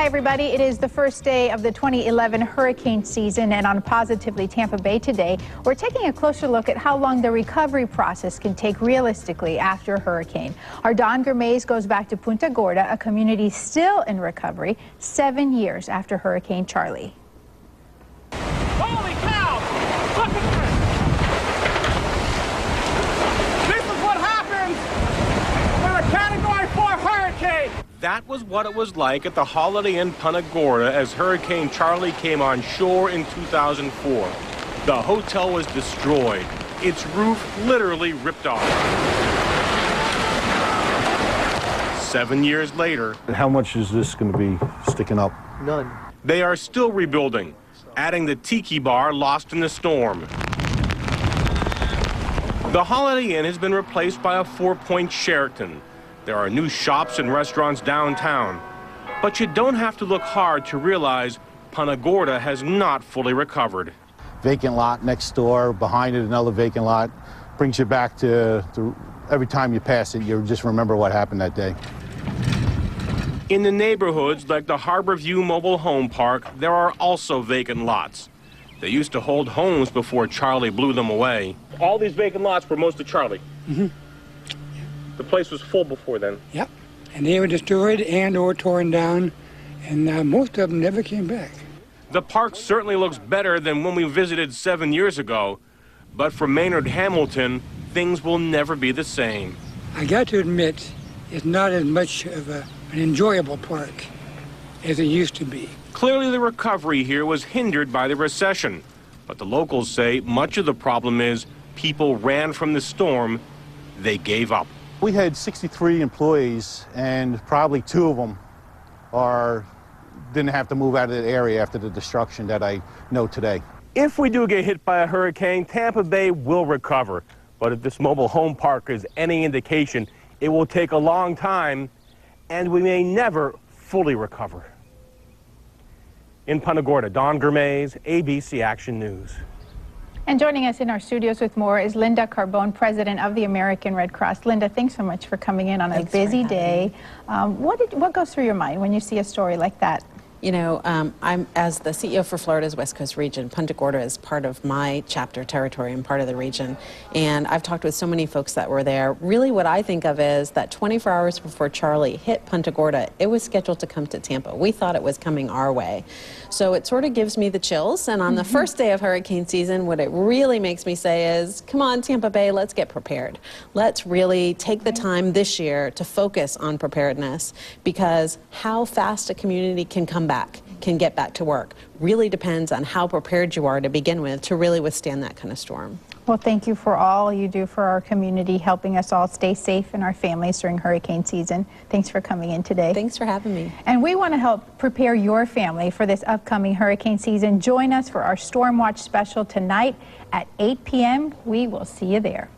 Hi, everybody. It is the first day of the 2011 hurricane season, and on Positively Tampa Bay today, we're taking a closer look at how long the recovery process can take realistically after a hurricane. Our Don Germais goes back to Punta Gorda, a community still in recovery 7 years after Hurricane Charley. Holy cow! Look at this! This is what happens with a Category 4 hurricane! That was what it was like at the Holiday Inn Punta Gorda as Hurricane Charley came on shore in 2004. The hotel was destroyed, its roof literally ripped off. 7 years later, How much is this going to be sticking up? None. they are still rebuilding, adding the tiki bar lost in the storm. The Holiday Inn has been replaced by a four-point Sheraton. There are new shops and restaurants downtown. But you don't have to look hard to realize Punta Gorda has not fully recovered. Vacant lot next door, behind it another vacant lot. Brings you back to every time you pass it, you just remember what happened that day. In the neighborhoods like the Harborview Mobile Home Park, there are also vacant lots. They used to hold homes before Charley blew them away. All these vacant lots were most of Charley. Mm-hmm. The place was full before then. Yep, and they were destroyed and or torn down, and most of them never came back. The park certainly looks better than when we visited 7 years ago, but for Maynard Hamilton, things will never be the same. I got to admit, it's not as much of an enjoyable park as it used to be. Clearly the recovery here was hindered by the recession, but the locals say much of the problem is people ran from the storm, they gave up. We had 63 employees, and probably 2 of them didn't have to move out of the area after the destruction that I know today. If we do get hit by a hurricane, Tampa Bay will recover. But if this mobile home park is any indication, it will take a long time, and we may never fully recover. In Punta Gorda, Don Germais, ABC Action News. And joining us in our studios with more is Linda Carbone, president of the American Red Cross. Linda, thanks so much for coming in on a busy day. What goes through your mind when you see a story like that? You know, I'm, as the CEO for Florida's West Coast region, Punta Gorda is part of my chapter territory and part of the region. And I've talked with so many folks that were there. Really what I think of is that 24 hours before Charley hit Punta Gorda, it was scheduled to come to Tampa. We thought it was coming our way. So it sort of gives me the chills. And on the first day of hurricane season, what it really makes me say is, come on, Tampa Bay, let's get prepared. Let's really take the time this year to focus on preparedness, because how fast a community can come back, can get back to work, really depends on how prepared you are to begin with to really withstand that kind of storm. Well, thank you for all you do for our community, helping us all stay safe and our families during hurricane season. Thanks for coming in today. Thanks for having me. And we want to help prepare your family for this upcoming hurricane season. Join us for our Storm Watch special tonight at 8 p.m. We will see you there.